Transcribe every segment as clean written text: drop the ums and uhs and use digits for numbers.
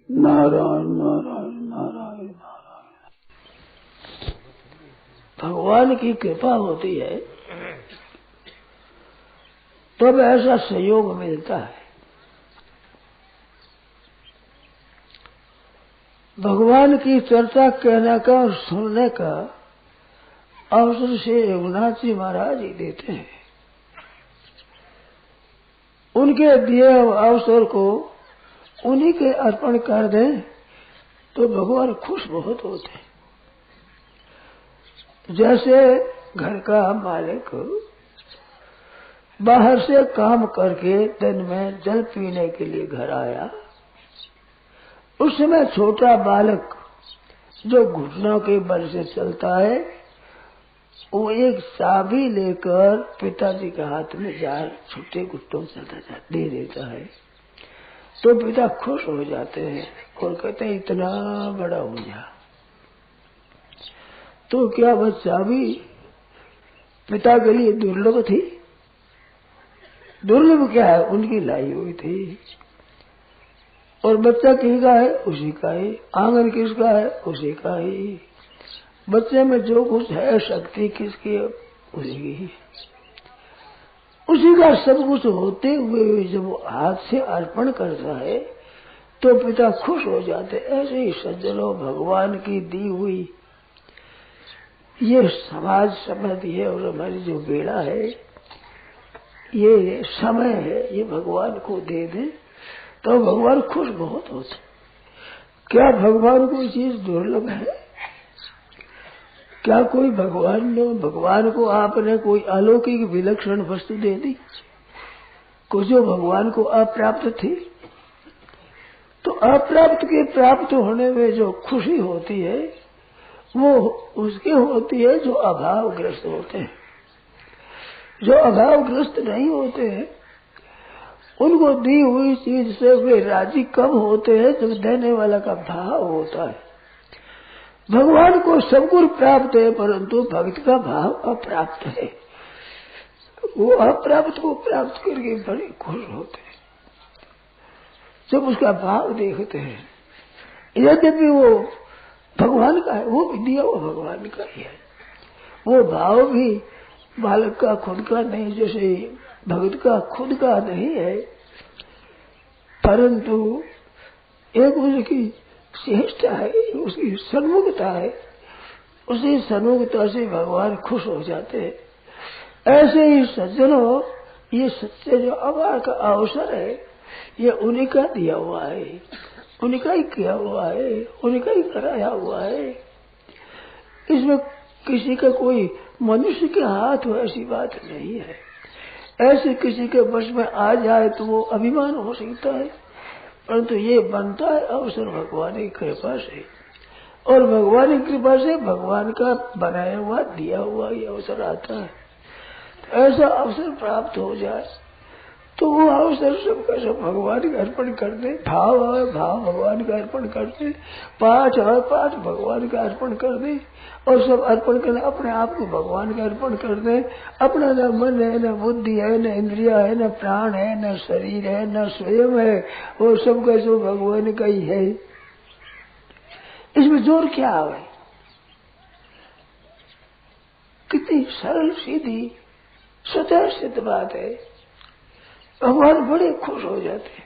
नारायण नारायण नारायण नारायण। भगवान की कृपा होती है तब ऐसा सहयोग मिलता है। भगवान की चर्चा कहने का और सुनने का अवसर से रघुनाथ जी महाराज ही देते हैं। उनके दिए अवसर को उन्हीं के अर्पण कर दें तो भगवान खुश बहुत होते हैं। जैसे घर का मालिक बाहर से काम करके दिन में जल पीने के लिए घर आया, उस समय छोटा बालक जो घुटनों के बल से चलता है वो एक चाबी लेकर पिताजी के हाथ में जार छोटे घुटनों चलता दे देता है तो पिता खुश हो जाते हैं और कहते हैं इतना बड़ा हो गया। तो क्या वह चाबी पिता के लिए दुर्लभ थी? दुर्लभ क्या है, उनकी लाई हुई थी। और बच्चा किसका है? उसी का ही। आंगन किसका है? उसी का ही। बच्चे में जो कुछ है शक्ति किसकी है? उसी की ही। उसी का सब कुछ होते हुए जब वो हाथ से अर्पण करता है तो पिता खुश हो जाते। ऐसे ही सज्जनों भगवान की दी हुई ये समाज समझ है और हमारी जो बेड़ा है ये समय है, ये भगवान को दे दे तो भगवान खुश बहुत होते। क्या भगवान कोई चीज दुर्लभ है? क्या कोई भगवान को आपने कोई अलौकिक विलक्षण वस्तु दे दी कुछ जो भगवान को अप्राप्त थी? तो अप्राप्त के प्राप्त होने में जो खुशी होती है वो उसकी होती है जो अभावग्रस्त होते हैं। जो अभावग्रस्त नहीं होते हैं उनको दी हुई चीज से वे राजी कब होते हैं जब देने वाला का भाव होता है। भगवान को सब कुछ प्राप्त है परंतु भक्त का भाव अप्राप्त है। वो अप्राप्त को प्राप्त करके बड़े खुश होते हैं जब उसका भाव देखते हैं। यद्यपि वो भगवान का है, वो भी दिया हुआ भगवान का ही है। वो भाव भी बालक का खुद का नहीं, जैसे भगत का खुद का नहीं है, परंतु एक उसकी श्रेष्ठता है, उसकी सन्मुखता है। उसी सन्मुखता से भगवान खुश हो जाते हैं। ऐसे ही सज्जनों ये सच्चे जो अवार का अवसर है ये उन्हीं का दिया हुआ है, उन्हीं का ही किया हुआ है, उन्हीं का ही कराया हुआ है। इसमें किसी का कोई मनुष्य के हाथ हो ऐसी बात नहीं है। ऐसे किसी के वश में आ जाए तो वो अभिमान हो सकता है, परंतु ये बनता है अवसर भगवान की कृपा से। और भगवान की कृपा से भगवान का बनाया हुआ दिया हुआ ये अवसर आता है। तो ऐसा अवसर प्राप्त हो जाए तो वो अवसर सबका सब भगवान का अर्पण कर दे। भाव है भाव भगवान का अर्पण कर दे, पाठ है पाठ भगवान का अर्पण कर दे और सब अर्पण करना अपने आप को भगवान का अर्पण कर दे। अपना न मन है, न बुद्धि है, न इंद्रिया है, न प्राण है, न शरीर है, न स्वयं है, वो सब का सब भगवान का ही है। इसमें जोर क्या है? कितनी सरल सीधी स्वतः सिद्ध बात है। भगवान बड़े खुश हो जाते हैं।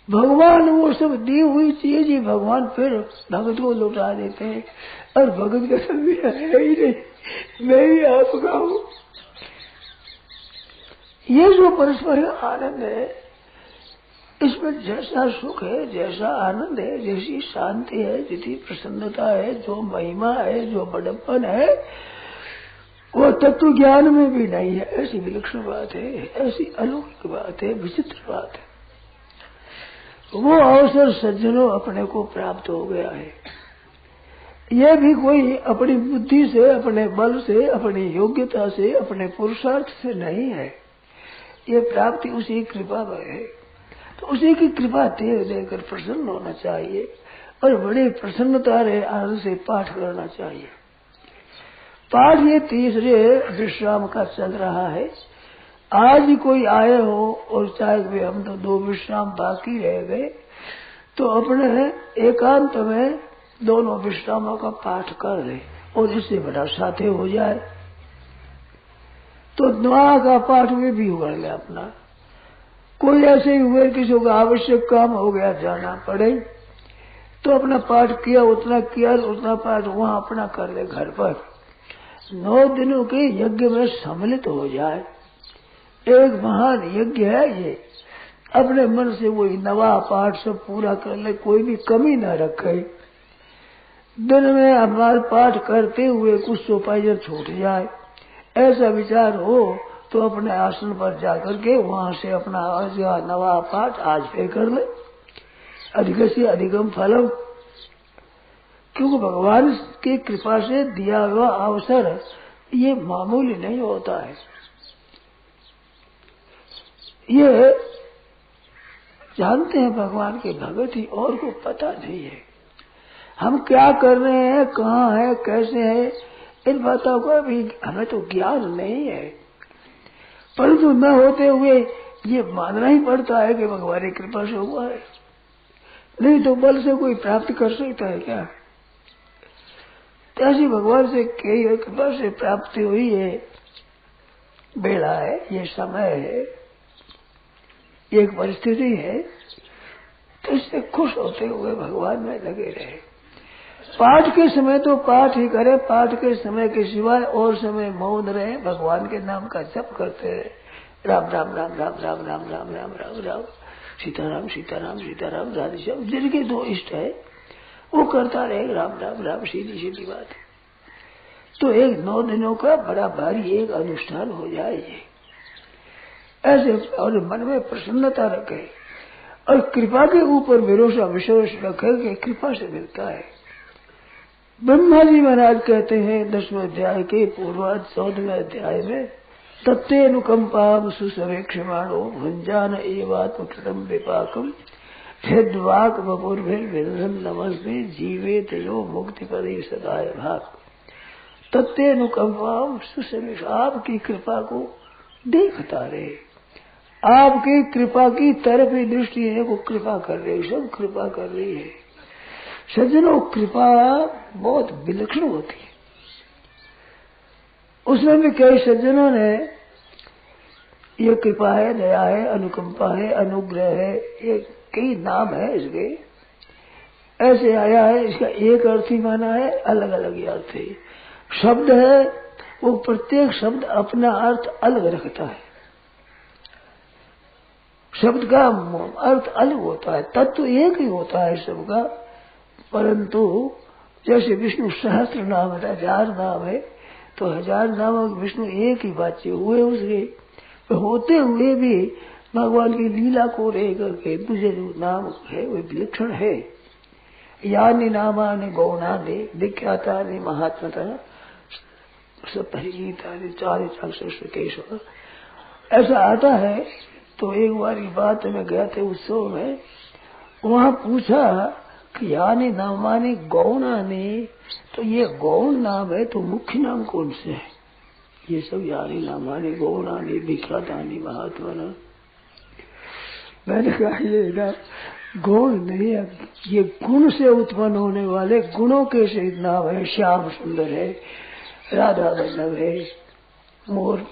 भगवान वो सब दी हुई चीज ही भगवान फिर भगत को लौटा देते हैं और भगत का सब भी है ही नहीं, मैं ही आपका हूं। ये जो परस्पर आनंद है इसमें जैसा सुख है, जैसा आनंद है, जैसी शांति है, जितनी प्रसन्नता है, जो महिमा है, जो बड़प्पन है वो तत्व ज्ञान में भी नहीं है। ऐसी विलक्षण बात है, ऐसी अलौकिक बात है, विचित्र बात है। वो अवसर सज्जनों अपने को प्राप्त हो गया है। यह भी कोई अपनी बुद्धि से, अपने बल से, अपनी योग्यता से, अपने पुरुषार्थ से नहीं है। ये प्राप्ति उसी कृपा में है। तो उसी की कृपा देख देकर प्रसन्न होना चाहिए और बड़ी प्रसन्नता रहे आनंद से पाठ करना चाहिए। पाठ ये तीसरे विश्राम का चल रहा है। आज ही कोई आए हो और चाहे भी हम तो 2 विश्राम बाकी रह गए तो अपने एकांत में दोनों विश्रामों का पाठ कर ले और इससे बड़ा साथे हो जाए तो दुआ का पाठ में भी कर ले अपना। कोई ऐसे ही हुए किसी का आवश्यक काम हो गया जाना पड़े तो अपना पाठ किया उतना पाठ वहां अपना कर ले घर पर। 9 दिनों के यज्ञ में सम्मिलित हो जाए। एक महान यज्ञ है ये। अपने मन से वही नवा पाठ सब पूरा कर ले, कोई भी कमी न रखे। दिन में हमारे पाठ करते हुए कुछ सोपाइयां छूट जाए ऐसा विचार हो तो अपने आसन पर जाकर के वहां से अपना नवा पाठ आज पे कर ले। अधिक से अधिकम फलम, क्योंकि भगवान की कृपा से दिया हुआ अवसर ये मामूली नहीं होता है। ये जानते हैं भगवान के भगत ही, और को पता नहीं है हम क्या कर रहे हैं, कहाँ है, कैसे है, इन बातों का भी हमें तो ज्ञान नहीं है। परंतु न होते हुए ये मानना ही पड़ता है कि भगवान की कृपा से हुआ है। नहीं तो बल से कोई प्राप्त कर सकता है क्या? ऐसी भगवान से कई कृपा से प्राप्ति हुई है। बेला है, ये समय है, एक परिस्थिति है, तो इससे खुश होते हुए भगवान में लगे रहे। पाठ के समय तो पाठ ही करे, पाठ के समय के सिवाय और समय मौन रहे, भगवान के नाम का जप करते रहे। राम राम राम राम राम राम राम राम राम राम, सीताराम सीताराम सीताराम, राधे श्याम, जिनके 2 इष्ट है वो करता रहे राम राम राम। सीधी सीधी बात है। तो एक 9 दिनों का बड़ा भारी एक अनुष्ठान हो जाए ये ऐसे, और मन में प्रसन्नता रखे और कृपा के ऊपर भरोसा विश्वास रखे कि कृपा से मिलता है। ब्रह्मा जी महाराज कहते हैं 10वें अध्याय के पूर्वार्ध 14वें अध्याय में, तत्ते अनुकंपा सुसवेक्षमाणो भुंजान एवात्म कृतम विपाकम हेद्वाक वपुर्भिर्विदधन नमस्ते जीवे तेजो मुक्ति पदे सदाय भाग। तत्ते अनुकंपा सुसवेक्ष, आपकी कृपा को देखता रहे, आपकी कृपा की तरफ ही दृष्टि है, वो कृपा कर रही, सब कृपा कर रही है। सज्जनों, कृपा बहुत विलक्षण होती है। उसमें भी कई सज्जनों ने ये कृपा है, दया है, अनुकंपा है, अनुग्रह है, ये कई नाम है इसके, ऐसे आया है। इसका एक अर्थ ही माना है, अलग अलग अर्थ है। शब्द है, वो प्रत्येक शब्द अपना अर्थ अलग रखता है। शब्द का अर्थ अलग होता है, तत्व एक ही होता है सबका, परंतु जैसे विष्णु सहस्त्र नाम है, 1000 नाम है, तो 1000 नामक विष्णु एक ही वाच्य हुए उसके, तो होते हुए भी भगवान की लीला को लेकर के दूसरे जो नाम है वो विलक्षण है। यानी नामानि गौणानि विख्यातानि महात्मतः सपरिचितानि चारिचाक्षर केशव, ऐसा आता है। तो एक बार की बात में गया थे उत्सव में, वहां पूछा कि यानी नामानि गौणानि, तो ये गौण नाम है तो मुख्य नाम कौन से है? ये सब यानी नामानि गौणानि विख्यातानि महात्मना। मैंने कहा ये ना गौण नहीं है, ये गुण से उत्पन्न होने वाले गुणों के सहित नाम है। श्याम सुंदर है, राधा वल्लभ है, मोर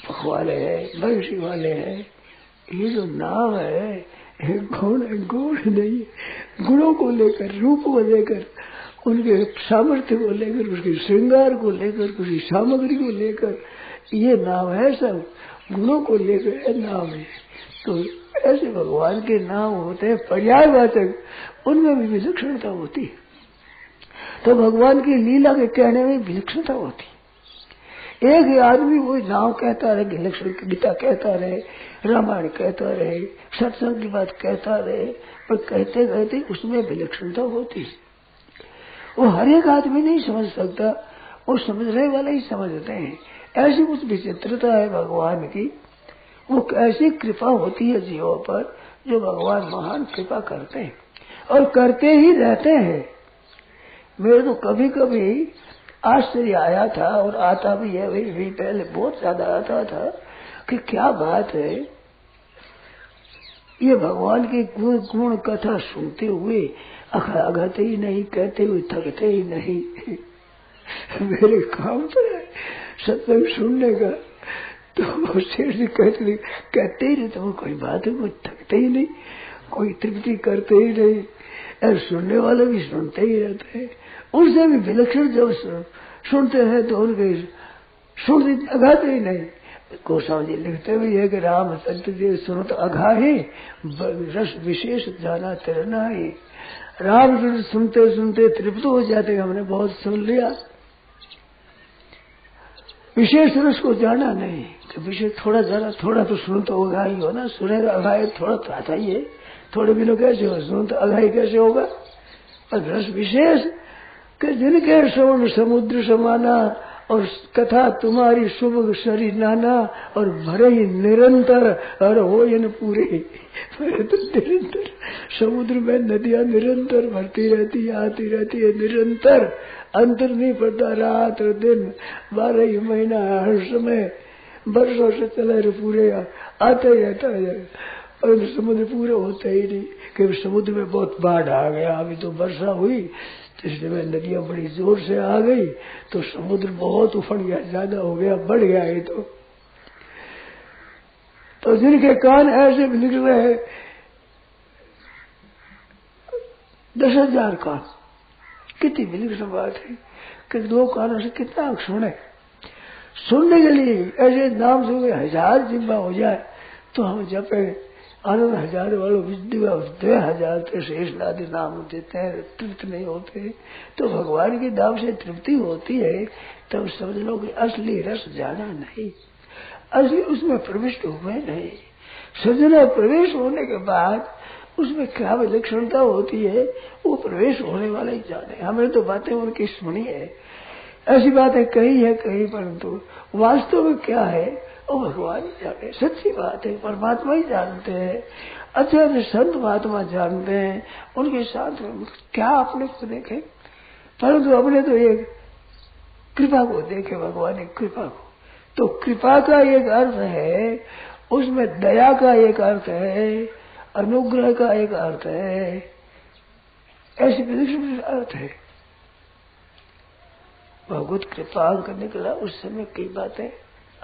पखवाले है, बंशी वाले है, ये जो नाम है गुण नहीं, गुणों को लेकर, रूप को लेकर, उनके सामर्थ्य को लेकर, उसके श्रृंगार को लेकर, उसकी सामग्री को लेकर ये नाम है। सब गुणों को लेकर नाम है। तो ऐसे भगवान के नाम होते हैं पर्यायवाचक, उनमें भी विलक्षणता होती है। तो भगवान की लीला के कहने में विलक्षणता होती है। एक ही आदमी वही नाम कहता रहे, विलक्षण गीता कहता रहे, रामायण कहता रहे, सत्संग की बात कहता रहे, पर कहते कहते उसमें विलक्षणता होती है। वो हर एक आदमी नहीं समझ सकता, वो समझने वाले ही समझते हैं। ऐसी कुछ विचित्रता है भगवान की, वो ऐसी कृपा होती है जीवों पर, जो भगवान महान कृपा करते हैं और करते ही रहते हैं। मेरे तो कभी कभी आश्चर्य आया था, और आता भी है, भी पहले बहुत ज्यादा आता था। कि क्या बात है, ये भगवान की गुण कथा सुनते हुए अघाते ही नहीं, कहते हुए थकते ही नहीं। मेरे काम पर है सत्संग सुनने का, तो शेर जी कहते ही रहते, कोई बात है, कोई थकते ही नहीं, कोई तृप्ति करते ही नहीं, और सुनने वाले भी सुनते ही रहते हैं। उनसे भी विलक्षण जब सुनते हैं तो उनके सुनते अघाते ही नहीं। गोस्वामी जी लिखते भी है कि रामचंद्र जी सुनो तो अघाहे रस विशेष जाना तेरना ही। रामचंद्र सुनते सुनते तृप्त हो जाते, हमने बहुत सुन लिया, विशेष रस को जाना नहीं। तो विशेष थोड़ा जरा थोड़ा तो सुनो तो अघाई हो ना, सुने तो अघाई थोड़ा तो आता ही है, थोड़े बिना कैसे हो, सुनो तो अघाई कैसे होगा। और रस विशेष कि जिनके श्रवण समुद्र समाना, और कथा तुम्हारी शुभ शरीर नाना, और भरे ही निरंतर, और हो न पूरे तो निरंतर समुद्र में नदियां निरंतर भरती रहती है, आती रहती है निरंतर, अंतर नहीं पड़ता, रात और दिन 12 ही महीना हर समय वर्षों से चले रहे, पूरे आता ही रहता है, और समुद्र पूरे होते ही नहीं। कि समुद्र में बहुत बाढ़ आ गया, अभी तो वर्षा हुई तो इसमें नदियां बड़ी जोर से आ गई, तो समुद्र बहुत उफड़ गया, ज्यादा हो गया, बढ़ गया है। तो जिनके कान ऐसे भी निकल रहे हैं 10,000 कान, कितनी विलक्षण बात है कि 2 कानों से कितना सुनने के लिए ऐसे नाम से 1000 जिम्मा हो जाए तो हम जपे आनंद 1000 वालों विद्या 2000 के शेष आदि नाम देते हैं, तृप्त नहीं होते। तो भगवान के नाम से तृप्ति होती है, तब समझ लो कि असली रस जाना नहीं, असली उसमें प्रविष्ट हुए नहीं। सजना प्रवेश होने के बाद उसमें क्या विलक्षणता होती है, वो प्रवेश होने वाले ही जाने। हमें तो बातें उनकी सुनी है, ऐसी बातें कही है कहीं, परंतु वास्तव में क्या है वो भगवान ही जाने। सच्ची बात है, परमात्मा ही जानते हैं, अच्छे संत महात्मा जानते हैं, उनके साथ में क्या अपने को देखे, परंतु अपने तो एक कृपा को देखे, भगवान की कृपा को। तो कृपा का एक अर्थ है, उसमें दया का एक अर्थ है, अनुग्रह का एक अर्थ है, ऐसे विलक्षण अर्थ है। भगवत कृपा का निकला उस समय कई बातें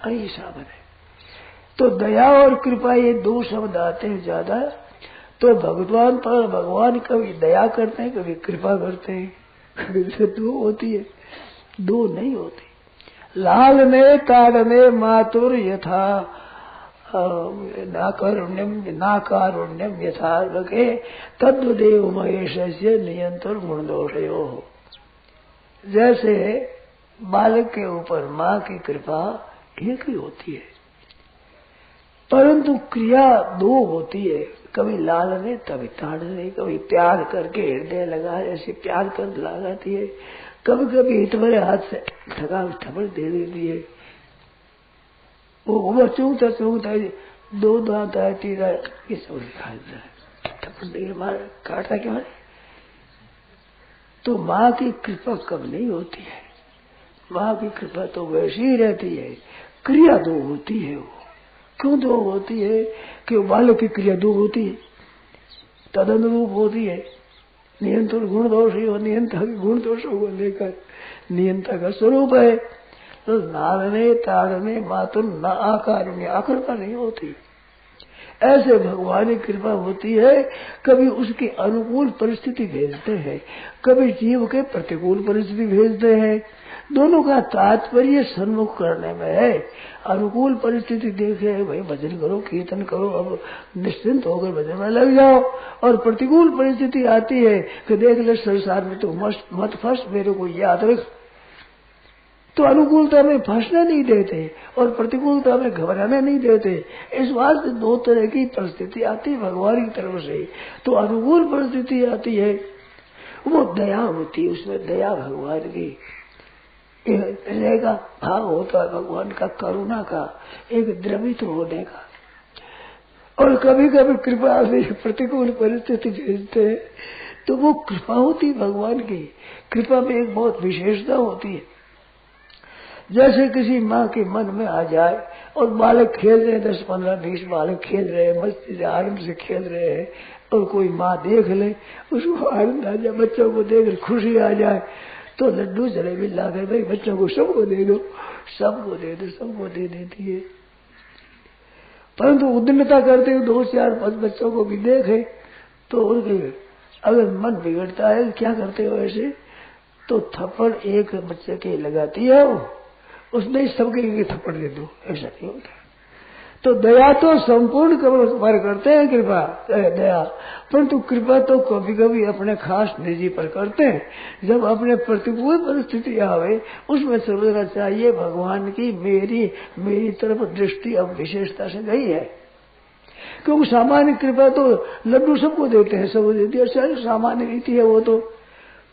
आई सामने। तो दया और कृपा ये 2 शब्द आते हैं ज्यादा। तो भगवान पर भगवान कभी दया करते हैं, कभी कृपा करते हैं। 2 होती है, 2 नहीं होती। लाल ने ताड़ने मातुर यथा नाकारुण्यम यथा लगे तद्देव महेश से नियंत्रण गुण दोषयो। जैसे बालक के ऊपर माँ की कृपा एक ही होती है, परंतु क्रिया 2 होती है, कभी लालने कभी ताड़ने, कभी प्यार करके हृदय लगा ऐसे प्यार कर लगाती है, कभी कभी हित भरे हाथ से थप्पड़ दे देती है। वो चूंकता 2 दांत है, 3 ये सब खाता है, थप्पड़ दे मार काटता क्या है। तो माँ की कृपा कब नहीं होती है, माँ की कृपा तो वैसी ही रहती है। क्रिया 2 होती है। वो क्यों 2 होती है कि बालक की क्रिया 2 होती है, तदनुरूप होती है। नियंत्रण गुण दोष ही हो, नियंता के गुण दोषों को लेकर नियंता का स्वरूप है। तो नारने ताड़ने मातुर न आकारुण्य, आकृता नहीं होती। ऐसे भगवान की कृपा होती है, कभी उसकी अनुकूल परिस्थिति भेजते हैं, कभी जीव के प्रतिकूल परिस्थिति भेजते हैं। दोनों का तात्पर्य सन्मुख करने में है। अनुकूल परिस्थिति देखे भाई भजन करो, कीर्तन करो, अब निश्चिंत होकर भजन में लग जाओ। और प्रतिकूल परिस्थिति आती है कि देख ले संसार में तो मत फंस, मेरे को याद रख। तो अनुकूलता में फंसना नहीं देते और प्रतिकूलता में घबराना नहीं देते। इस वास्ते 2 तरह की परिस्थिति आती है भगवान की तरफ से। तो अनुकूल परिस्थिति आती है, वो दया होती है, उसमें दया भगवान की रहेगा भाव होता है, भगवान का करुणा का, एक द्रवित होने का। और कभी कभी कृपा से प्रतिकूल परिस्थिति भेजते हैं, तो वो कृपा होती भगवान की। कृपा में एक बहुत विशेषता होती है। जैसे किसी माँ के मन में आ जाए और बालक खेल रहे हैं, 10, 15, 20 बालक खेल रहे हैं, मस्ती से आनंद से खेल रहे हैं, और कोई माँ देख ले, उसको आनंद आ जाए, बच्चों को देख खुशी आ जाए, तो लड्डू जलेबी लाकर भाई बच्चों को सबको दे दो, सबको दे दो, सबको दे देती है। परंतु उद्यमता करते हुए 2, 4, 5 बच्चों को भी देखे तो उनके अगर मन बिगड़ता है, क्या करते हो ऐसे, तो थप्पड़ एक बच्चे के लगाती है, उसने सबके एक थप्पड़ दे दो, ऐसा नहीं होता। तो दया तो संपूर्ण पर करते हैं कृपा, दया, परंतु कृपा तो कभी कभी अपने खास निजी पर करते हैं। जब अपने प्रतिकूल परिस्थिति आवे, उसमें समझना चाहिए भगवान की मेरी तरफ दृष्टि अब विशेषता से गई है। क्योंकि सामान्य कृपा तो लड्डू सबको देते हैं, सबको देती है, सामान्य रीति है वो तो,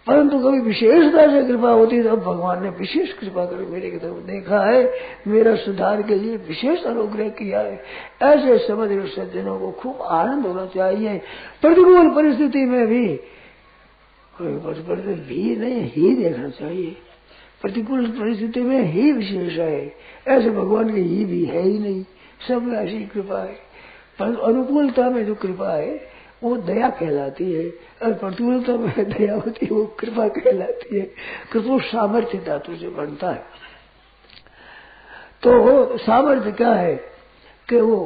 परंतु कभी विशेषता से कृपा होती है, तब भगवान ने विशेष कृपा कर मेरे की तरफ देखा है, मेरा सुधार के लिए विशेष अनुग्रह किया है। ऐसे समझ सज्जनों को खूब आनंद होना चाहिए। प्रतिकूल परिस्थिति में भी भी नहीं, ही देखना चाहिए। प्रतिकूल परिस्थिति में ही विशेष है, ऐसे भगवान की ही भी है ही नहीं, सब में ऐसी कृपा है। पर अनुकूलता में जो कृपा है वो दया कहलाती है, और प्रतिकूलता में दया होती है वो कृपा कहलाती है। कृपा सामर्थ्य धातु से बनता है। तो सामर्थ्य क्या है कि वो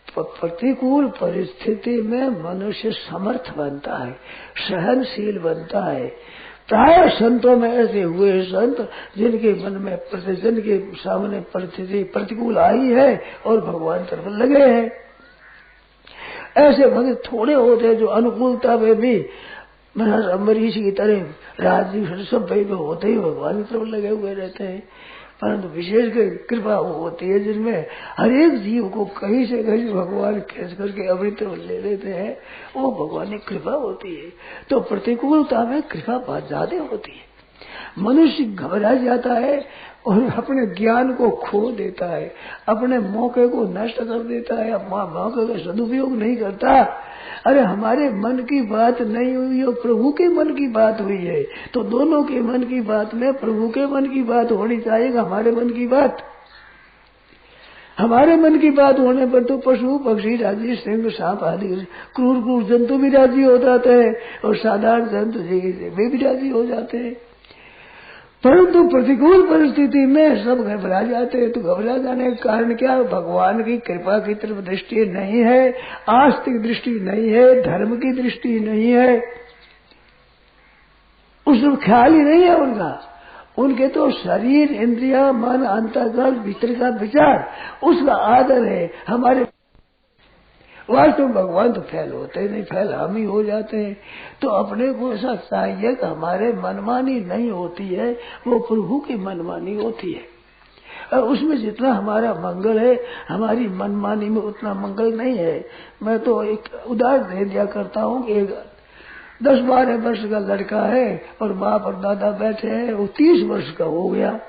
प्रतिकूल परिस्थिति में मनुष्य समर्थ बनता है, सहनशील बनता है। प्राय संतों में ऐसे हुए संत जिनके मन में जिनके सामने परिस्थिति प्रतिकूल आई है और भगवान तरफ लगे हैं। ऐसे भक्त थोड़े होते हैं जो अनुकूलता में भी महाराज अम्बरीश की तरह राजनीति सब भाई में होते ही भगवान की तरफ लगे हुए रहते हैं। परंतु विशेषकर कृपा वो होती है जिनमें हर एक जीव को कहीं से कहीं भगवान खींच करके अपनी तरफ ले लेते हैं, वो भगवान की कृपा होती है। तो प्रतिकूलता में कृपा बहुत ज्यादा होती है। मनुष्य घबरा जाता है और अपने ज्ञान को खो देता है, अपने मौके को नष्ट कर देता है, मौके का सदुपयोग नहीं करता। अरे हमारे मन की बात नहीं हुई और प्रभु के मन की बात हुई है, तो दोनों के मन की बात में प्रभु के मन की बात होनी चाहिए। हमारे मन की बात, हमारे मन की बात होने पर तो पशु पक्षी राजी सिंह सांप आदि क्रूर जंतु भी राजी हो जाते हैं और साधारण जंतु वे भी राजी हो जाते हैं। परंतु प्रतिकूल परिस्थिति में सब घबरा जाते हैं। तो घबरा जाने का कारण क्या? भगवान की कृपा की तरफ दृष्टि नहीं है, आस्तिक दृष्टि नहीं है, धर्म की दृष्टि नहीं है, उसमें ख्याल ही नहीं है उनका। उनके तो शरीर, इंद्रिया, मन, अंतःकरण, भीतर का विचार, उसका आदर है। हमारे वास्तव में भगवान तो फैल होते ही नहीं, फैल हम ही हो जाते हैं। तो अपने को ऐसा चाहिए कि हमारे मनमानी नहीं होती है, वो प्रभु की मनमानी होती है। और उसमें जितना हमारा मंगल है, हमारी मनमानी में उतना मंगल नहीं है। मैं तो एक उदाहरण दे दिया करता हूँ कि 10-12 वर्ष का लड़का है और बाप और दादा बैठे हैं, वो 30 वर्ष का हो गया,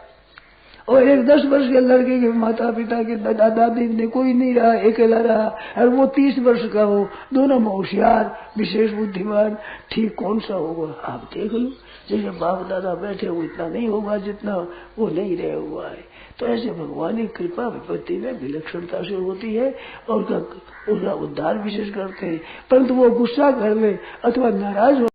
और एक 10 वर्ष के लड़के के माता पिता के दादा दादी ने कोई नहीं रहा, अकेला रहा, और वो 30 वर्ष का हो, दोनों में होशियार, विशेष बुद्धिमान, ठीक कौन सा होगा? आप देख लो। जैसे बाप दादा बैठे वो इतना नहीं होगा जितना वो नहीं रहे हुआ है। तो ऐसे भगवान की कृपा विपत्ति में विलक्षणता से होती है और उसका उद्धार विशेष करते हैं। परंतु वो गुस्सा कर ले अथवा नाराज हो